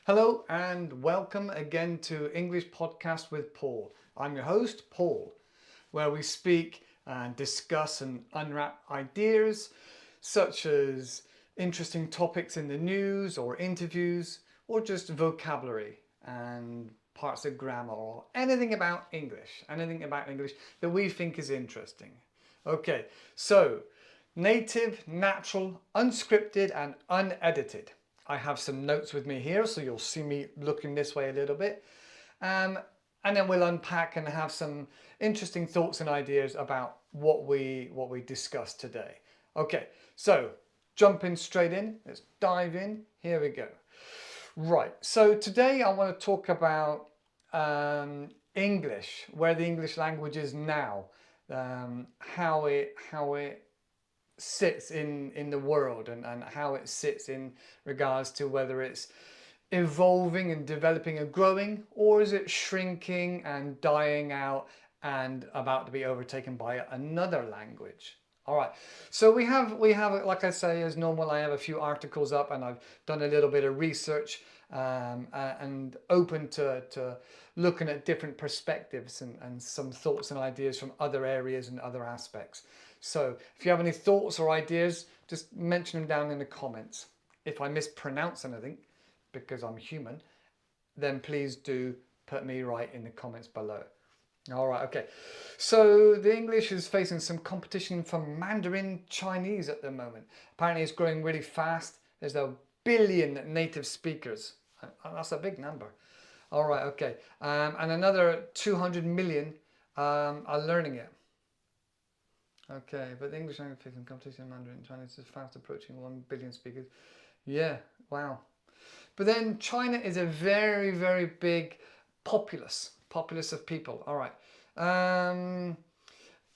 Hello and welcome again to English Podcast with Paul. I'm your host, Paul, where we speak and discuss and unwrap ideas such as interesting topics in the news or interviews or just vocabulary and parts of grammar or anything about English that we think is interesting. Okay, so native, natural, unscripted and unedited. I have some notes with me here, so you'll see me looking this way a little bit. Um, and then we'll unpack and have some interesting thoughts and ideas about what we discussed today. Okay, so jumping straight in, let's dive in. Here we go. Right, so today I want to talk about English, where the English language is now, how it sits in the world and how it sits in regards to whether it's evolving and developing and growing, or is it shrinking and dying out and about to be overtaken by another language. All right, so we have like I say, as normal, I have a few articles up and I've done a little bit of research, and open to looking at different perspectives and some thoughts and ideas from other areas and other aspects. So if you have any thoughts or ideas, just mention them down in the comments. If I mispronounce anything, because I'm human, then please do put me right in the comments below. All right, okay. So the English is facing some competition from Mandarin Chinese at the moment. Apparently it's growing really fast. There's a billion native speakers. That's a big number. All right, okay. And another 200 million are learning it. Okay, but the English language facing competition in Mandarin Chinese is fast approaching 1 billion speakers. Yeah, wow. But then China is a very, very big populace of people. All right.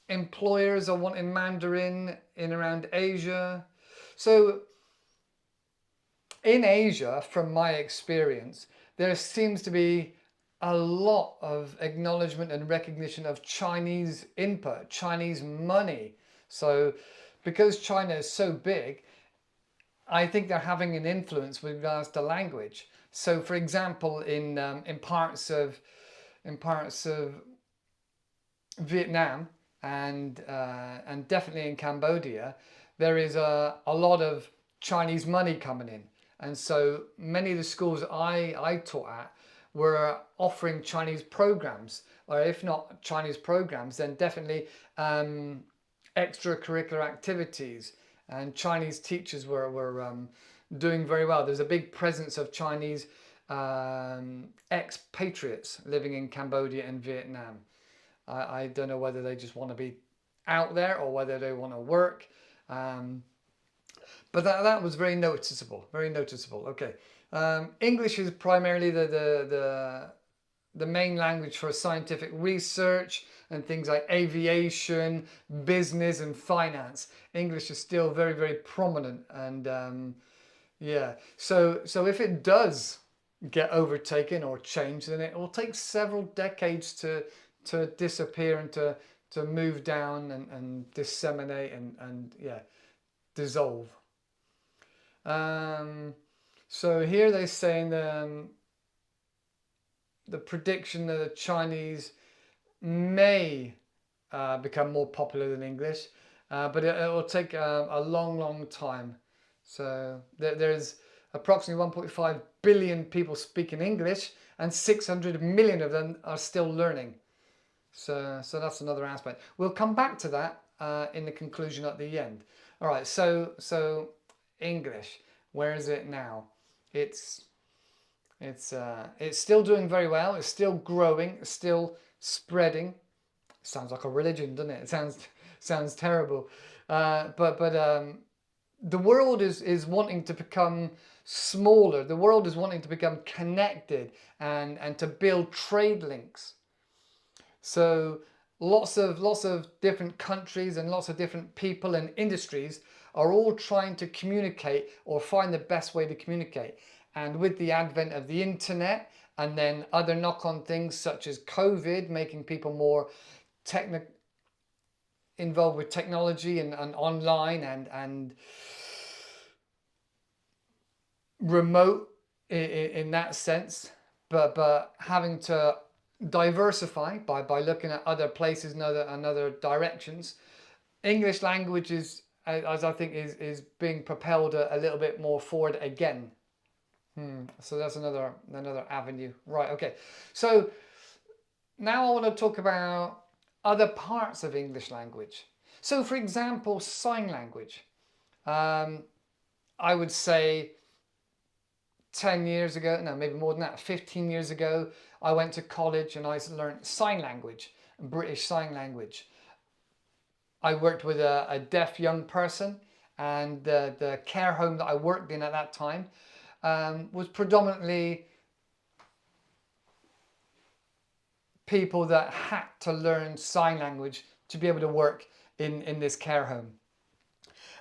Employers are wanting Mandarin in around Asia. So in Asia, from my experience, there seems to be a lot of acknowledgement and recognition of Chinese input, Chinese money. So because China is so big, I think they're having an influence with regards to language. So, for example, in parts of Vietnam and definitely in Cambodia, there is a lot of Chinese money coming in, and so many of the schools I taught at were offering Chinese programs, or if not Chinese programs, then definitely extracurricular activities, and Chinese teachers were doing very well. There's a big presence of Chinese expatriates living in Cambodia and Vietnam. I don't know whether they just want to be out there or whether they want to work. But that was very noticeable, very noticeable. Okay. English is primarily the main language for scientific research and things like aviation, business, and finance. English is still very, very prominent, and yeah. So if it does get overtaken or changed, then it will take several decades to disappear and to move down and disseminate and yeah, dissolve. So here they're saying the prediction that the Chinese may become more popular than English, but it will take a long, long time. So there's approximately 1.5 billion people speaking English, and 600 million of them are still learning. So that's another aspect. We'll come back to that in the conclusion at the end. All right. So English, where is it now? It's still doing very well. It's still growing. It's still spreading. Sounds like a religion, doesn't it? It sounds terrible. But the world is wanting to become smaller. The world is wanting to become connected and to build trade links. So lots of different countries and lots of different people and industries are all trying to communicate or find the best way to communicate. And with the advent of the internet and then other knock-on things such as COVID, making people more involved with technology and online and remote in that sense, but having to diversify by looking at other places and other directions. English language is, as I think, is being propelled a little bit more forward again. So that's another avenue. Right, okay. So now I want to talk about other parts of English language. So for example, sign language. Um, I would say 10 years ago, no, maybe more than that, 15 years ago, I went to college and I learned sign language, British Sign Language. I worked with a deaf young person, and the care home that I worked in at that time was predominantly people that had to learn sign language to be able to work in this care home.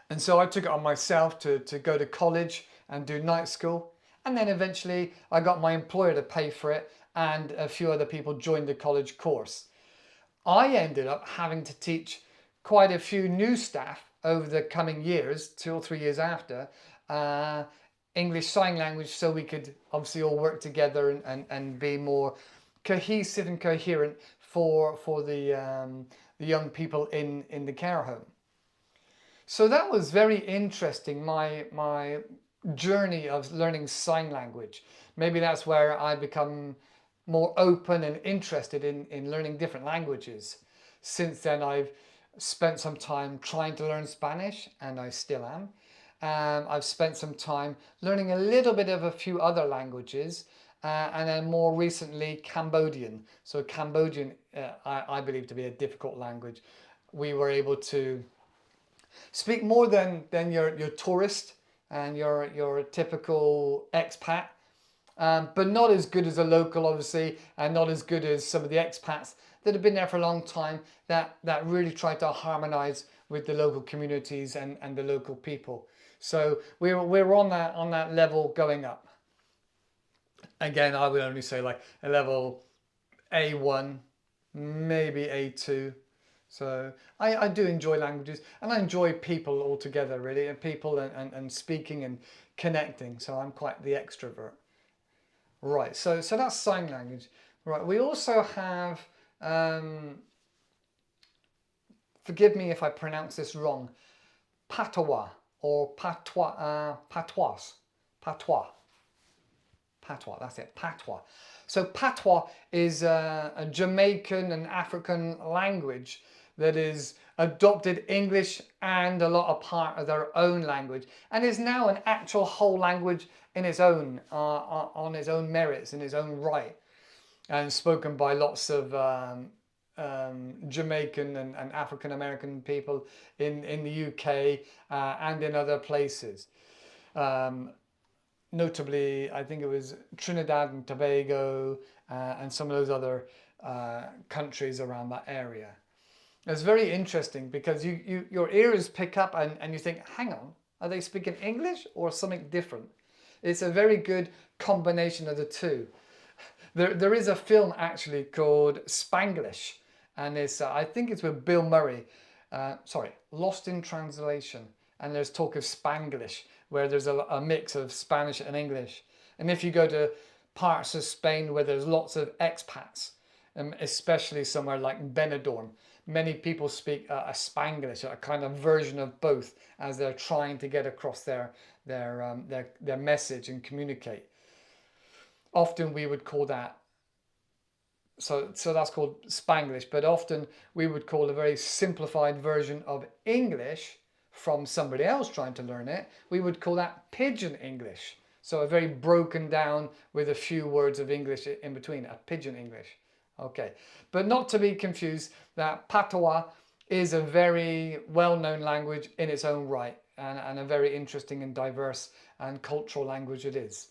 And so I took it on myself to go to college and do night school. And then eventually I got my employer to pay for it, and a few other people joined the college course. I ended up having to teach quite a few new staff over the coming years, 2 or 3 years after, uh, English Sign Language, so we could obviously all work together and be more cohesive and coherent for the young people in the care home. So that was very interesting, my journey of learning sign language. Maybe that's where I become more open and interested in learning different languages. Since then, I've spent some time trying to learn Spanish, and I still am. I've spent some time learning a little bit of a few other languages, and then more recently Cambodian. So Cambodian, I believe to be a difficult language. We were able to speak more than your tourist and your typical expat, but not as good as a local, obviously, and not as good as some of the expats that have been there for a long time that really try to harmonize with the local communities and the local people. So we're on that level going up. Again, I would only say like a level A1, maybe A2. So I do enjoy languages, and I enjoy people altogether, really, and people and speaking and connecting. So I'm quite the extrovert. Right, so that's sign language. Right, we also have, forgive me if I pronounce this wrong, Patois or Patois, Patois. Patois, that's it, Patois. So Patois is a Jamaican and African language that is adopted English and a lot of part of their own language, and is now an actual whole language in its own, on its own merits, in its own right, and spoken by lots of Jamaican and African American people in the UK and in other places. Um, Notably, I think it was Trinidad and Tobago and some of those other countries around that area. It's very interesting because your ears pick up and you think, hang on, are they speaking English or something different? It's a very good combination of the two. There is a film actually called Spanglish, and it's I think it's with Bill Murray. Sorry, Lost in Translation, and there's talk of Spanglish, where there's a mix of Spanish and English. And if you go to parts of Spain where there's lots of expats, especially somewhere like Benidorm, many people speak a Spanglish, a kind of version of both, as they're trying to get across their message and communicate. Often we would call that, so that's called Spanglish, but often we would call a very simplified version of English from somebody else trying to learn it, we would call that Pidgin English. So a very broken down with a few words of English in between, a Pidgin English. Okay, but not to be confused, that Patois is a very well-known language in its own right, and a very interesting and diverse and cultural language it is.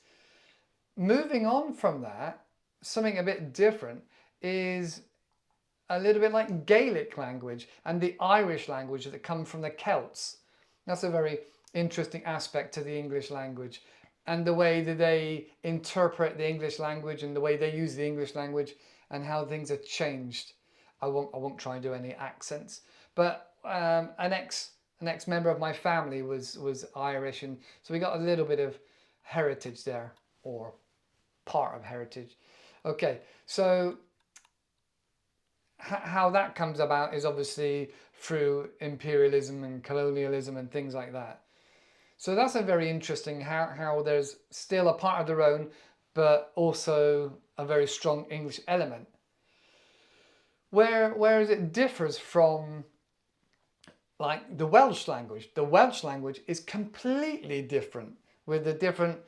Moving on from that, something a bit different is a little bit like Gaelic language and the Irish language that come from the Celts. That's a very interesting aspect to the English language, and the way that they interpret the English language and the way they use the English language and how things have changed. I won't try and do any accents, but an ex member of my family was Irish, and so we got a little bit of heritage there. or part of heritage. Okay, so how that comes about is obviously through imperialism and colonialism and things like that. So that's a very interesting how there's still a part of their own, but also a very strong English element. Whereas it differs from like the Welsh language. The Welsh language is completely different with a different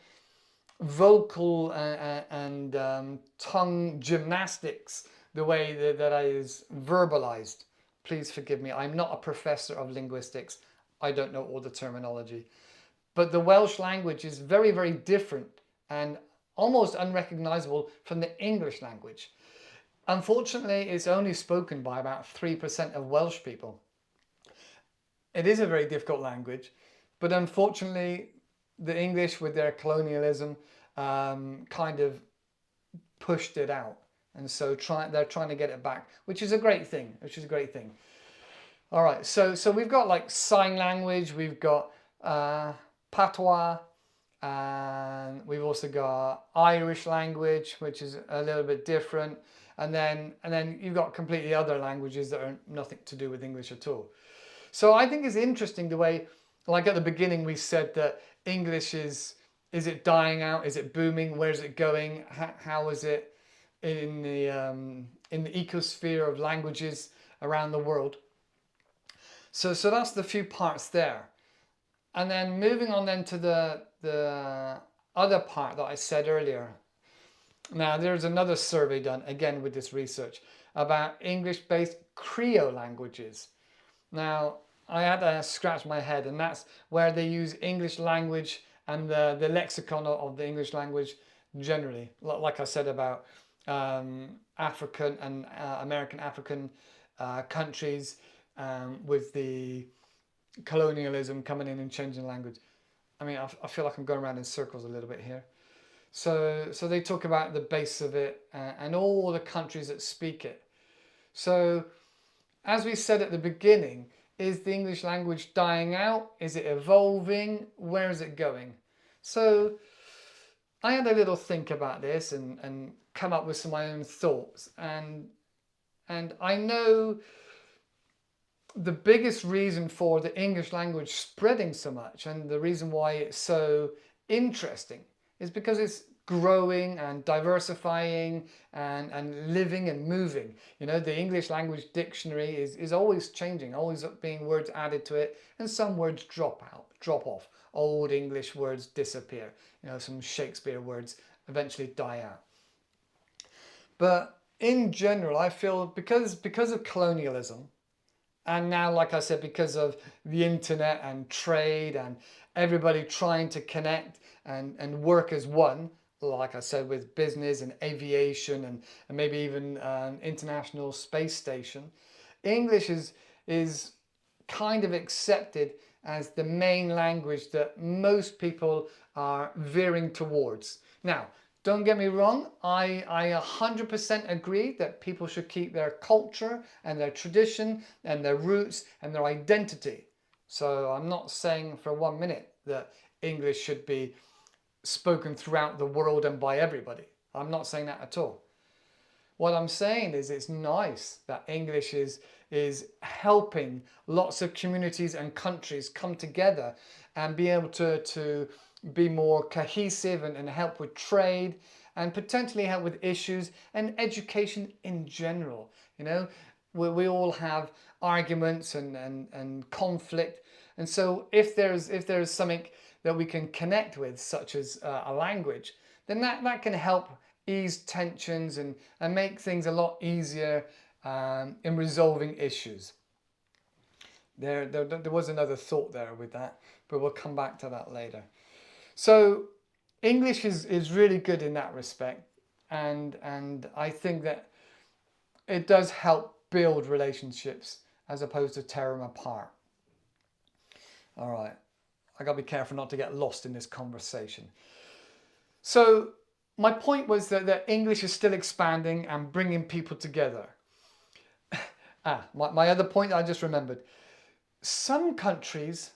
vocal and tongue gymnastics, the way that is verbalized. Please forgive me, I'm not a professor of linguistics. I don't know all the terminology. But the Welsh language is very, very different and almost unrecognizable from the English language. Unfortunately, it's only spoken by about 3% of Welsh people. It is a very difficult language, but unfortunately, the English with their colonialism kind of pushed it out. And so they're trying to get it back, which is a great thing, All right, so we've got like sign language, we've got Patois, and we've also got Irish language, which is a little bit different. And then you've got completely other languages that are nothing to do with English at all. So I think it's interesting the way, like at the beginning, we said that English is it dying out? Is it booming? Where's it going? How is it in the ecosphere of languages around the world? So that's the few parts there. And then moving on then to the other part that I said earlier. Now there's another survey done again with this research about English-based Creole languages. Now I had to scratch my head, and that's where they use English language and the lexicon of the English language generally. Like I said about African and American African countries with the colonialism coming in and changing language. I mean, I feel like I'm going around in circles a little bit here. So they talk about the base of it and all the countries that speak it. So as we said at the beginning, is the English language dying out? Is it evolving? Where is it going? So I had a little think about this and come up with some of my own thoughts. And I know the biggest reason for the English language spreading so much and the reason why it's so interesting is because it's growing and diversifying and living and moving. You know, the English language dictionary is always changing, always being words added to it, and some words drop off. Old English words disappear. You know, some Shakespeare words eventually die out. But in general, I feel because of colonialism, and now, like I said, because of the internet and trade and everybody trying to connect and work as one, like I said, with business and aviation and maybe even an international space station, English is kind of accepted as the main language that most people are veering towards. Now, don't get me wrong, I 100% agree that people should keep their culture and their tradition and their roots and their identity. So I'm not saying for 1 minute that English should be spoken throughout the world and by everybody. I'm not saying that at all. What I'm saying is it's nice that English is helping lots of communities and countries come together and be able to be more cohesive and help with trade and potentially help with issues and education in general. You know, we all have arguments and conflict, and so if there's something that we can connect with, such as a language, then that can help ease tensions and make things a lot easier in resolving issues. There was another thought there with that, but we'll come back to that later. So English is really good in that respect, and I think that it does help build relationships as opposed to tear them apart. All right, I gotta be careful not to get lost in this conversation. So my point was that English is still expanding and bringing people together. My other point I just remembered. Some countries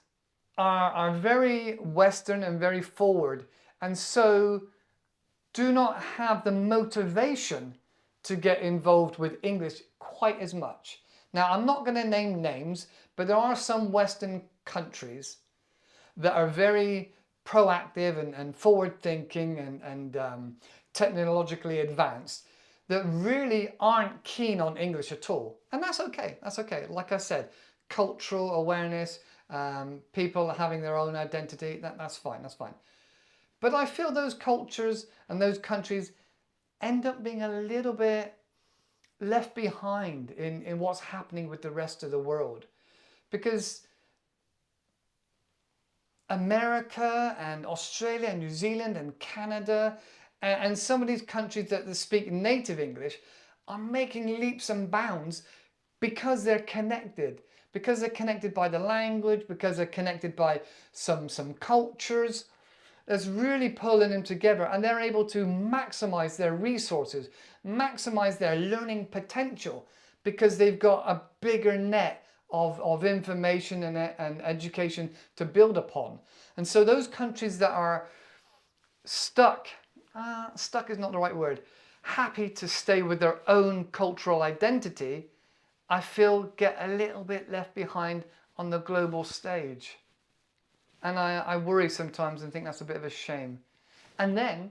are very Western and very forward, and so do not have the motivation to get involved with English quite as much. Now, I'm not going to name names, but there are some Western countries that are very proactive and forward-thinking and technologically advanced that really aren't keen on English at all. And that's okay. That's okay. Like I said, cultural awareness, people having their own identity, that's fine. That's fine. But I feel those cultures and those countries end up being a little bit left behind in what's happening with the rest of the world. Because America and Australia and New Zealand and Canada and some of these countries that speak native English are making leaps and bounds because they're connected. Because they're connected by the language, because they're connected by some cultures. That's really pulling them together, and they're able to maximize their resources, maximize their learning potential, because they've got a bigger net of information and education to build upon. And so those countries that are stuck is not the right word, happy to stay with their own cultural identity, I feel get a little bit left behind on the global stage. And I worry sometimes and think that's a bit of a shame. And then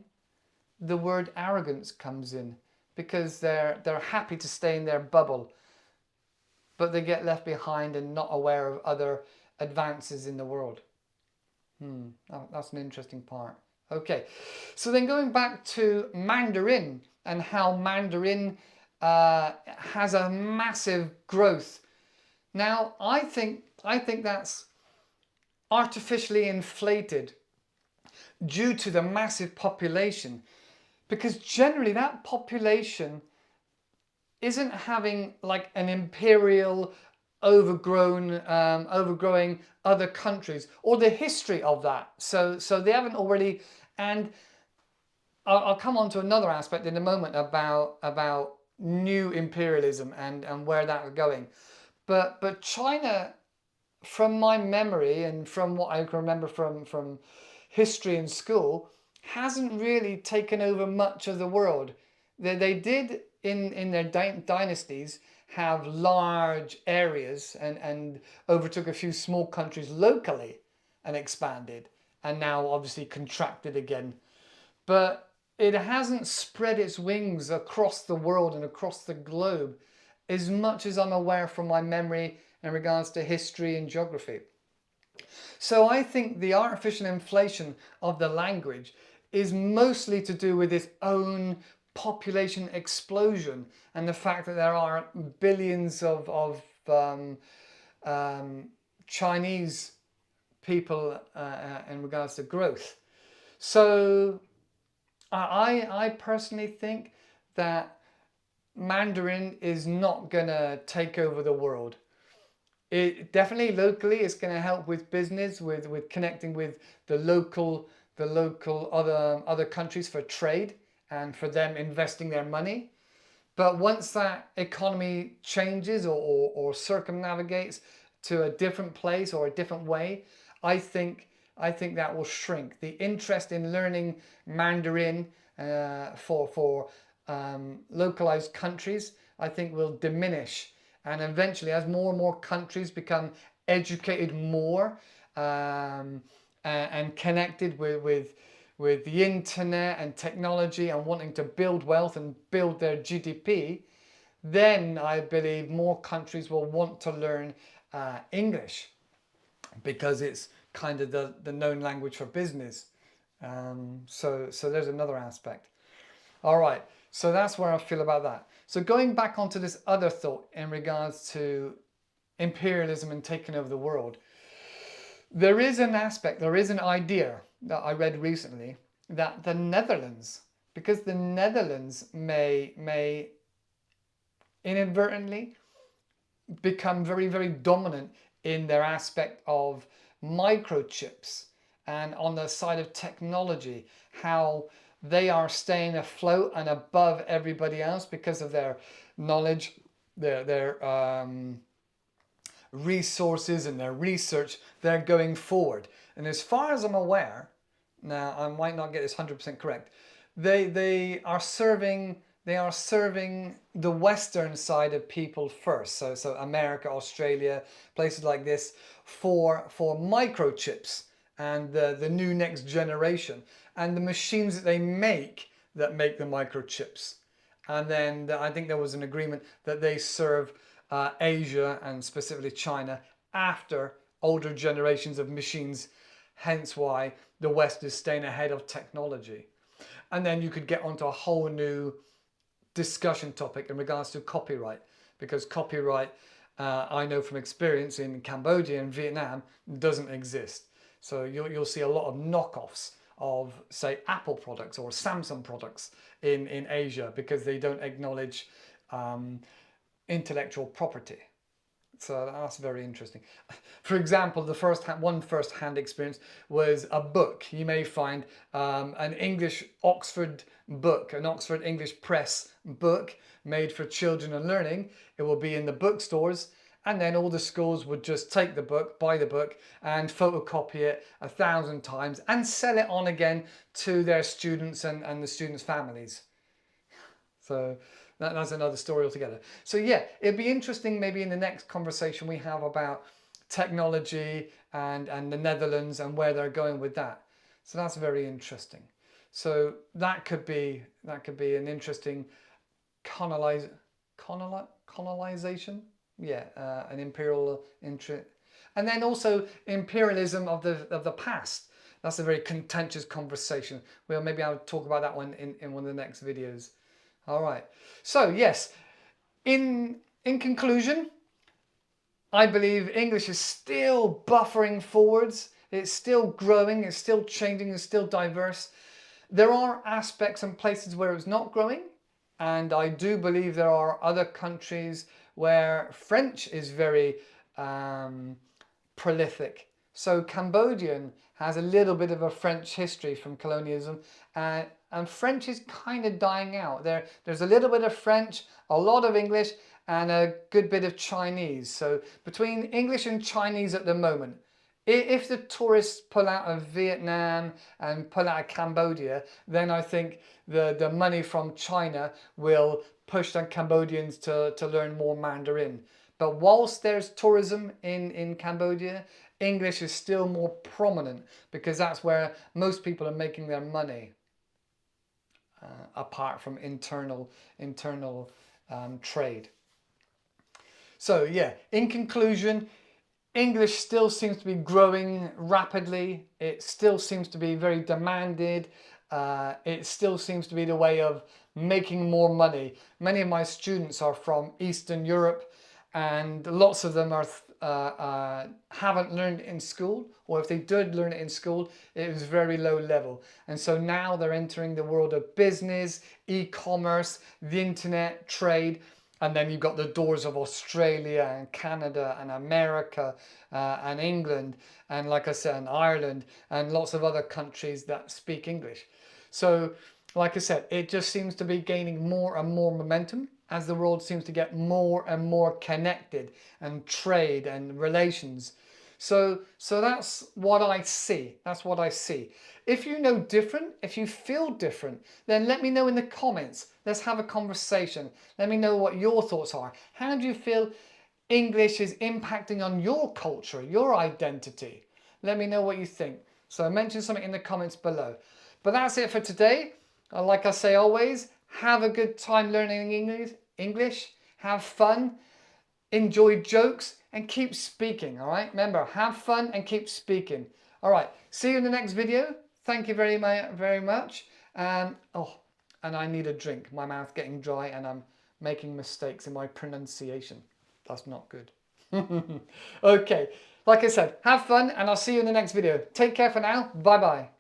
the word arrogance comes in, because they're happy to stay in their bubble, but they get left behind and not aware of other advances in the world. That's an interesting part. Okay, so then going back to Mandarin and how Mandarin has a massive growth. Now, I think that's artificially inflated due to the massive population, because generally that population isn't having like an imperial overgrowing other countries or the history of that. So they haven't already, and I'll come on to another aspect in a moment about new imperialism and where that's going. But China, from my memory and from what I can remember from history in school, hasn't really taken over much of the world. They did in their dynasties have large areas and overtook a few small countries locally and expanded, and now obviously contracted again. But it hasn't spread its wings across the world and across the globe as much as I'm aware from my memory in regards to history and geography. So I think the artificial inflation of the language is mostly to do with its own population explosion and the fact that there are billions of Chinese people in regards to growth. So I personally think that Mandarin is not gonna take over the world. It definitely locally is going to help with business, with connecting with the local other countries for trade and for them investing their money. But once that economy changes or circumnavigates to a different place or a different way, I think that will shrink. The interest in learning Mandarin for localized countries, I think, will diminish. And eventually, as more and more countries become educated more and connected with the internet and technology and wanting to build wealth and build their GDP, then I believe more countries will want to learn English, because it's kind of the known language for business. So there's another aspect. All right, so that's where I feel about that. So going back onto this other thought in regards to imperialism and taking over the world, there is an aspect, there is an idea that I read recently that the Netherlands, because the Netherlands may inadvertently become very, very dominant in their aspect of microchips and on the side of technology, how they are staying afloat and above everybody else because of their knowledge, their resources and their research. They're going forward. And as far as I'm aware, now I might not get this 100% correct, they are serving the western side of people first. So America, Australia, places like this for microchips and the new next generation and the machines that make the microchips. And then I think there was an agreement that they serve Asia and specifically China after older generations of machines, hence why the West is staying ahead of technology. And then you could get onto a whole new discussion topic in regards to copyright, because copyright, I know from experience in Cambodia and Vietnam, doesn't exist. So you'll see a lot of knockoffs of, say, Apple products or Samsung products in Asia because they don't acknowledge intellectual property. So that's very interesting. For example, the first-hand experience was a book. You may find an English Oxford book, an Oxford English Press book made for children and learning. It will be in the bookstores, and then all the schools would just take the book, buy the book, and photocopy it 1,000 times and sell it on again to their students and the students' families. So that's another story altogether. So yeah, it'd be interesting maybe in the next conversation we have about technology and the Netherlands and where they're going with that. So that's very interesting. So that could be an interesting colonization. Yeah, an imperial interest. And then also imperialism of the past. That's a very contentious conversation. Well, maybe I'll talk about that one in one of the next videos. All right. So yes, in conclusion, I believe English is still buffering forwards. It's still growing. It's still changing. It's still diverse. There are aspects and places where it's not growing, and I do believe there are other countries where French is very prolific. So Cambodian has a little bit of a French history from colonialism, and French is kind of dying out. There's a little bit of French, a lot of English, and a good bit of Chinese. So between English and Chinese at the moment, if the tourists pull out of Vietnam and pull out of Cambodia, then I think the money from China will push the Cambodians to learn more Mandarin. But whilst there's tourism in Cambodia, English is still more prominent because that's where most people are making their money, apart from internal trade. So yeah, in conclusion, English still seems to be growing rapidly. It still seems to be very demanded. It still seems to be the way of making more money. Many of my students are from Eastern Europe, and lots of them haven't learned it in school, or if they did learn it in school, it was very low level. And so now they're entering the world of business, e-commerce, the internet, trade, and then you've got the doors of Australia and Canada and America and England, and like I said, and Ireland, and lots of other countries that speak English. So like I said, it just seems to be gaining more and more momentum as the world seems to get more and more connected, and trade and relations. So that's what I see. That's what I see. If you know different, if you feel different, then let me know in the comments. Let's have a conversation. Let me know what your thoughts are. How do you feel English is impacting on your culture, your identity? Let me know what you think. So mention something in the comments below. But that's it for today. Like I say always, have a good time learning English. Have fun. Enjoy jokes and keep speaking, all right? Remember, have fun and keep speaking. All right, see you in the next video. Thank you very much. And I need a drink. My mouth's getting dry and I'm making mistakes in my pronunciation. That's not good. Okay, like I said, have fun and I'll see you in the next video. Take care for now. Bye-bye.